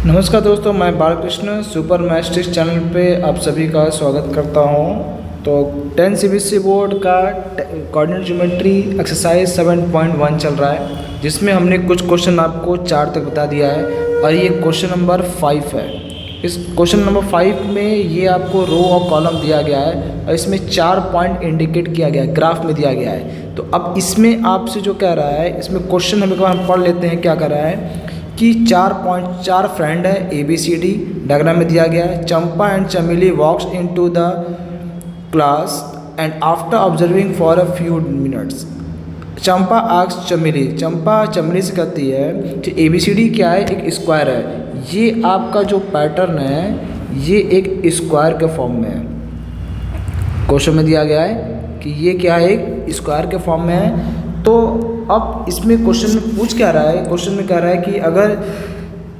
नमस्कार दोस्तों, मैं बालकृष्ण सुपर मैस्टिक्स चैनल पे आप सभी का स्वागत करता हूं। तो 10 सीबीएसई बोर्ड का कोऑर्डिनेट ज्योमेट्री एक्सरसाइज 7.1 चल रहा है, जिसमें हमने कुछ क्वेश्चन आपको 4 तक बता दिया है और ये क्वेश्चन नंबर 5 है। इस क्वेश्चन नंबर 5 में ये आपको रो और कॉलम दिया गया है और इसमें 4 पॉइंट इंडिकेट किया गया है, ग्राफ में दिया गया है। तो अब इसमें आपसे जो कह रहा है, इसमें क्वेश्चन हम पढ़ लेते हैं। क्या कर रहा है कि 4 फ्रेंड है ABCD, डायग्राम में दिया गया है। Champa and Chameli walks into the class and after observing for a few minutes. Champa asks Chameli, Champa चमेली से कहती है कि ABCD क्या है, एक स्क्वायर है। ये आपका जो पैटर्न है ये एक स्क्वायर के फॉर्म में है। क्वेश्चन में दिया गया है कि ये क्या है, एक स्क्वायर के फॉर्म में है। तो अब इसमें क्वेश्चन में पूछ क्या रहा है, क्वेश्चन में कह रहा है कि अगर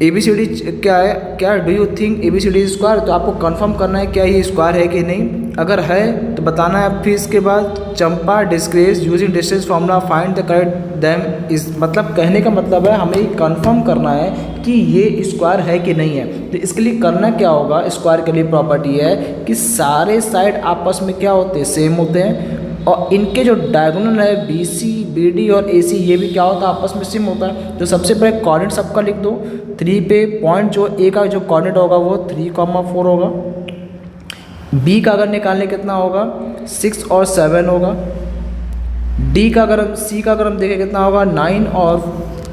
ABCD क्या है, क्या do you think ABCD square, तो आपको कंफर्म करना है क्या ये स्क्वायर है कि नहीं। अगर है तो बताना है। फिर इसके बाद Champa discusses using distance formula find the correct them is, मतलब कहने का मतलब है हमें कंफर्म करना है कि ये स्क्वायर है कि नहीं है। तो इसके लिए करना क्या होगा, स्क्वायर के लिए प्रॉपर्टी है कि सारे साइड आपस में क्या होते हैं, सेम होते हैं और इनके जो डायगोनल है BC BD और AC ये भी क्या होता है, आपस में सेम होता है। तो सबसे पहले कोऑर्डिनेट सबका लिख दो। 3 पे पॉइंट जो A का जो कोऑर्डिनेट होगा वो 3,4 होगा। B का अगर निकालने कितना होगा 6 और 7 होगा। C का अगर हम देखें कितना होगा 9 और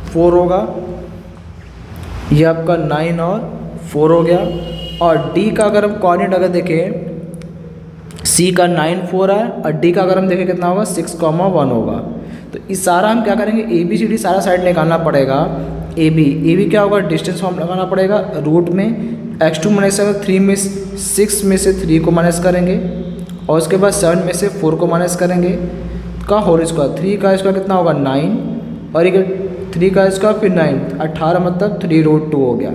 4 होगा। ये आपका 9 और 4 हो गया। और D का अगर हम कोऑर्डिनेट अगर देखें, C का 9 4 है और D का अगर हम देखें कितना होगा 6,1 होगा। तो इस सारा हम क्या करेंगे, ABCD सारा साइड निकालना पड़ेगा। AB क्या होगा, डिस्टेंस फॉर्म लगाना पड़ेगा। रूट में x2 माइनस 3 में 6 में से 3 को माइनस करेंगे और उसके बाद 7 में से 4 को माइनस करेंगे का होल स्क्वायर। 3 का स्क्वायर कितना होगा 9 और ये 3 का स्क्वायर फिर 9, 18 मतलब 3√2 हो गया।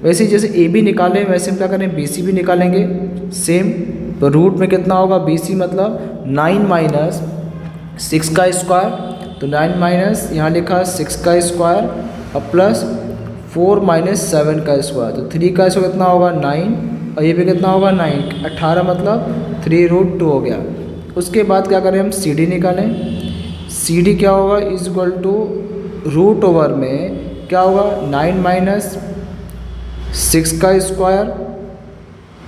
वैसे ही जैसे AB निकालें वैसे हम क्या करें BC भी निकालेंगे सेम। तो रूट में कितना होगा BC मतलब 9 माइनस 6 का स्क्वायर, तो 9 माइनस यहाँ लिखा 6 का स्क्वायर और प्लस 4 माइनस 7 का स्क्वायर। तो 3 का स्क्वायर कितना होगा 9 और ये भी कितना होगा 9, 18 मतलब 3√2 हो गया। उसके बाद क्या करें हम CD निकालें। CD क्या होगा is equal to root over में क्या होगा 9 माइनस 6 का स्क्वायर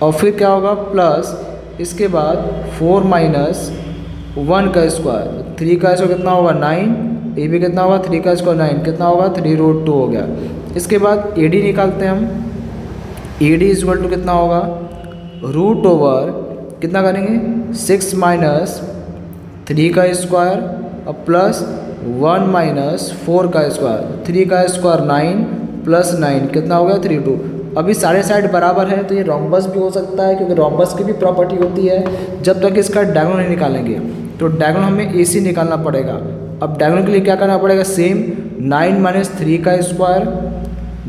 और फिर क्या होगा प्लस इसके बाद 4 माइनस 1 का स्क्वायर। 3 का स्क्वायर कितना होगा 9, ये भी कितना होगा 3 का स्क्वायर 9, कितना होगा 3√2 हो गया। इसके बाद AD निकालते हैं हम। AD इज इक्वल टू कितना होगा रूट ओवर कितना करेंगे 6 माइनस 3 का स्क्वायर और प्लस 1 माइनस 4 का स्क्वायर। 3 का स्क्वायर 9 प्लस 9 कितना हो गया 32। अभी सारे साइड बराबर है तो ये रोम्बस भी हो सकता है, क्योंकि रोम्बस की भी प्रॉपर्टी होती है जब तक इसका डायगोनल नहीं निकालेंगे। तो डायगोनल हमें AC निकालना पड़ेगा। अब डायगोनल के लिए क्या करना पड़ेगा, सेम 9 माइनस 3 का स्क्वायर,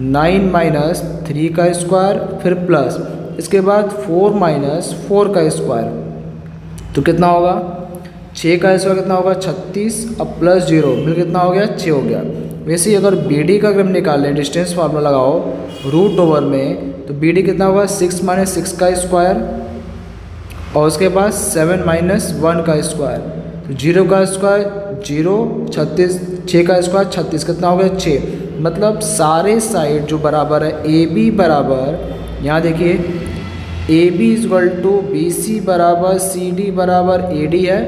9 माइनस 3 का स्क्वायर फिर प्लस इसके बाद 4 माइनस 4 का स्क्वायर। तो कितना होगा 6 का स्क्वायर कितना होगा 36 अब प्लस 0 मिल कितना हो गया 6 हो गया। वैसे ही अगर BD का अगर हम निकालें, डिस्टेंस फार्मूला लगाओ रूट ओवर में, तो BD कितना होगा 6 माइनस 6 का स्क्वायर और उसके बाद 7 माइनस 1 का स्क्वायर। तो 0 का स्क्वायर 0, 36, 6 का स्क्वायर 36 कितना हो गया 6। मतलब सारे साइड जो बराबर है AB बराबर, यहाँ देखिए AB is equal to BC बराबर CD बराबर AD है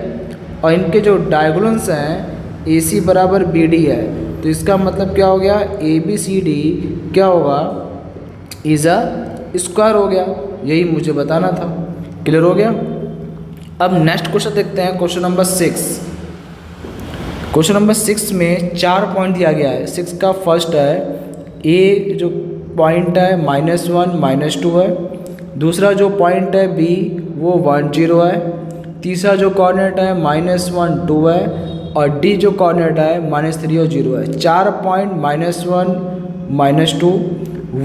और इनके जो डायगोनल्स हैं AC बराबर BD है। तो इसका मतलब क्या हो गया ABCD क्या होगा इज अ स्क्वायर हो गया। यही मुझे बताना था। क्लियर हो गया। अब नेक्स्ट क्वेश्चन देखते हैं, क्वेश्चन नंबर 6। क्वेश्चन नंबर 6 में 4 पॉइंट दिया गया है। 6 का फर्स्ट है A जो पॉइंट है -1 -2 है। दूसरा जो पॉइंट है B वो 1 0 है। तीसरा जो कोऑर्डिनेट है -1 2 है और D जो कोऑर्डिनेट है -3 और 0 है। 4 पॉइंट -1 -2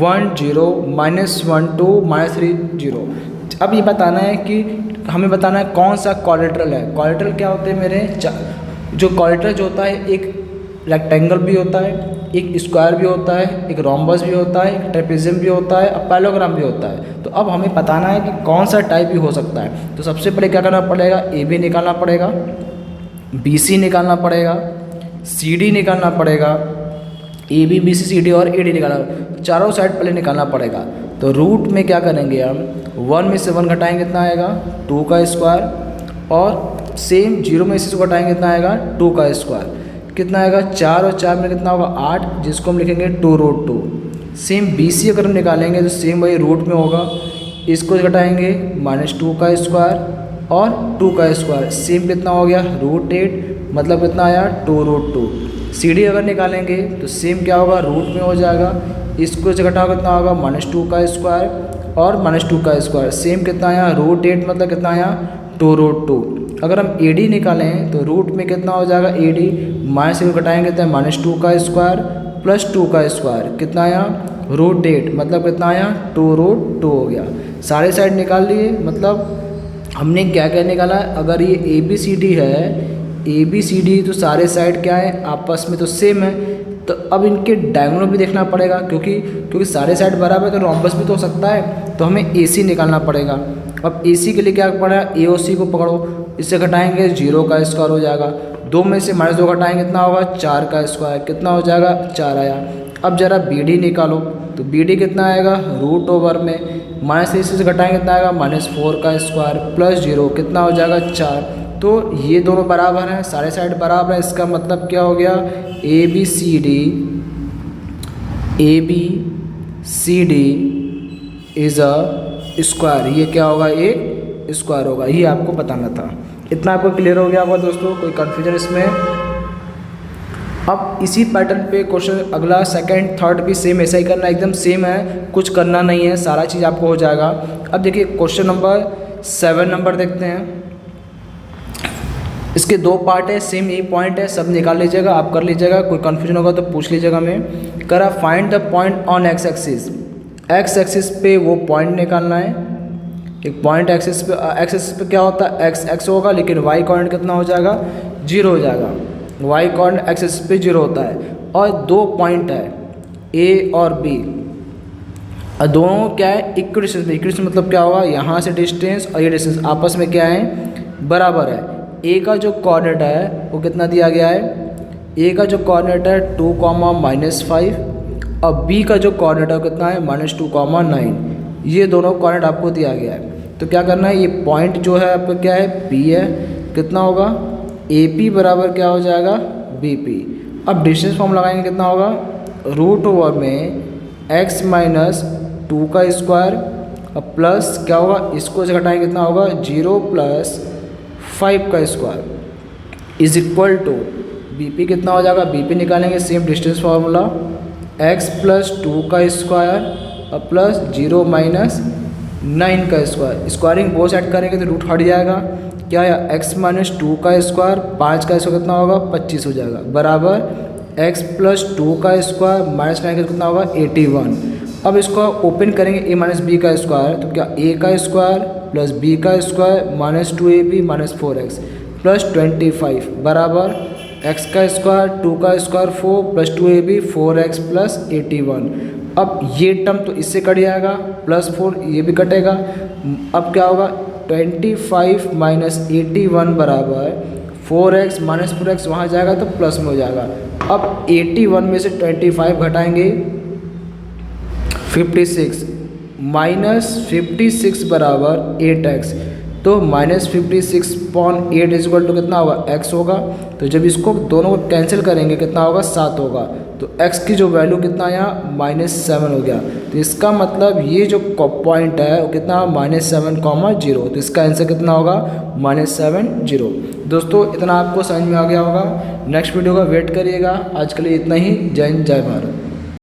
1 0 -1 2 -3 0। अब ये बताना है कि हमें बताना है कौन सा कोलेटरल है। कोलेटरल क्या होते हैं मेरे, जो कोलेटरल जो होता है एक रेक्टेंगल भी होता है, एक स्क्वायर भी होता है, एक रोम्बस भी होता है, एक ट्रेपेजियम भी होता है, पैरेललोग्राम भी होता है। तो अब हमें बताना है कि कौन सा टाइप भी हो सकता है। तो सबसे पहले क्या करना पड़ेगा, ए बी निकालना पड़ेगा, बी सी निकालना पड़ेगा, सी डी निकालना पड़ेगा, A B B C C D और ए डी निकालना, चारों साइड पहले निकालना पड़ेगा। तो रूट में क्या करेंगे हम, 1 में से 1 घटाएंगे कितना आएगा 2 का स्क्वायर, और सेम 0 में से घटाएंगे कितना आएगा 2 का स्क्वायर, कितना आएगा 4 और 4 में कितना होगा 8, जिसको हम लिखेंगे 2√2। सेम बी सी अगर हम निकालेंगे तो सेम वही रूट में होगा, इसको घटाएंगे -2 का स्क्वायर और 2 का स्क्वायर, सेम कितना हो गया √8, मतलब कितना आया 2√2। सी डी अगर निकालेंगे तो सेम क्या होगा रूट में हो जाएगा, इसको से घटाओ कितना होगा -2 का स्क्वायर और -2 का स्क्वायर, सेम कितना आया √8, मतलब कितना आया 2√2। अगर हम ए डी निकालें तो रूट में कितना हो जाएगा ए डी, माइनस से घटाएंगे तो -2 का स्क्वायर प्लस 2 का स्क्वायर, कितना आया √8, मतलब कितना आया 2√2 हो गया। सारे साइड निकाल लिए, मतलब हमने क्या क्या निकाला, अगर ये ए बी सी डी है, ए बी सी डी तो सारे साइड क्या है आपस में तो सेम है। तो अब इनके डायगोनल भी देखना पड़ेगा, क्योंकि सारे साइड बराबर है तो रोम्बस भी तो हो सकता है, तो हमें ए सी निकालना पड़ेगा। अब ए सी के लिए क्या पड़ा, ए ओ सी को पकड़ो, इससे घटाएंगे 0 का स्क्वायर हो जाएगा, 2 में से -2 घटाएंगे कितना होगा 4 का स्क्वायर, कितना हो जाएगा 4 आया। अब जरा बी डी निकालो, तो बी डी कितना आएगा √ओवर में माइनस से घटाएंगे कितना आएगा -4 का स्क्वायर प्लस 0, कितना हो जाएगा 4। तो ये दोनों बराबर हैं, सारे साइड बराबर है, इसका मतलब क्या हो गया A B C D is a square, ये क्या होगा एक स्क्वायर होगा, ये आपको बताना था। इतना आपको क्लियर हो गया होगा दोस्तों, कोई कन्फ्यूजन इसमें। अब इसी पैटर्न पे क्वेश्चन अगला सेकंड थर्ड भी सेम ऐसा ही करना, एकदम सेम है, कुछ करना नहीं है, सारा चीज़ आपको हो जाएगा। अब देखिए क्वेश्चन नंबर 7 नंबर देखते हैं। इसके 2 पार्ट है, सेम यही पॉइंट है, सब निकाल लीजिएगा, आप कर लीजिएगा, कोई कन्फ्यूजन होगा तो पूछ लीजिएगा। मैं करा find the point on x axis, x axis पे वो पॉइंट निकालना है। एक पॉइंट एक्सिस पे क्या होता है एक्स होगा, लेकिन वाई कोऑर्डिनेट कितना हो जाएगा 0 हो जाएगा, वाई कोऑर्डिनेट एक्सिस पे 0 होता है। और 2 पॉइंट है ए और बी, और दोनों क्या है इक्विडिस्टेंस में, इक्विडिस्टेंस मतलब क्या होगा यहाँ से डिस्टेंस और ये डिस्टेंस आपस में क्या है बराबर है। ए का जो कोऑर्डिनेट है वो कितना दिया गया है, ए का जो कोऑर्डिनेट है 2, -5 और बी का जो कोऑर्डिनेट है वो कितना है -2, 9, ये दोनों कोऑर्डिनेट आपको दिया गया है। तो क्या करना है, ये पॉइंट जो है आपका क्या है पी है, कितना होगा ए पी बराबर क्या हो जाएगा बी पी। अब डिस्टेंस फॉर्म लगाएंगे कितना होगा √ओवर में x - 2 का स्क्वायर और प्लस क्या होगा, इसको से घटाएंगे कितना होगा 0 + 5 का square is equal to B P, कितना हो जाएगा बी पी निकालेंगे सेम डिस्टेंस फार्मूला x + 2 का स्क्वायर और प्लस 0 - 9 का स्क्वायर, स्क्वायरिंग बहुत साइड करेंगे तो रूट हट जाएगा, क्या है x - 2 का स्क्वायर 5 का स्क्वायर कितना होगा 25 हो जाएगा, बराबर x + 2 का स्क्वायर -9 का कितना होगा 81। अब इसको ओपन करेंगे a - b का स्क्वायर, तो क्या a का स्क्वायर प्लस b का स्क्वायर -2ab - 4x प्लस 25 बराबर x का स्क्वायर 2 का स्क्वायर 4 + 2ab 4x प्लस 81। अब ये टर्म तो इससे कट जाएगा +4 ये भी कटेगा। अब क्या होगा 25 - 81 बराबर 4x - 4x वहाँ जाएगा तो प्लस में हो जाएगा। अब 81 में से 25 घटाएंगे 56 -56 बराबर 8x, तो -56/8 इक्वल टू कितना होगा x होगा। तो जब इसको दोनों को कैंसिल करेंगे कितना होगा 7 होगा, तो x की जो वैल्यू कितना आया -7 हो गया। तो इसका मतलब ये जो पॉइंट है वो कितना -7, 0, तो इसका आंसर कितना होगा -7, 0। दोस्तों इतना आपको समझ में आ गया होगा, नेक्स्ट वीडियो का वेट करिएगा। आज के लिए इतना ही, जय हिंद जय भारत।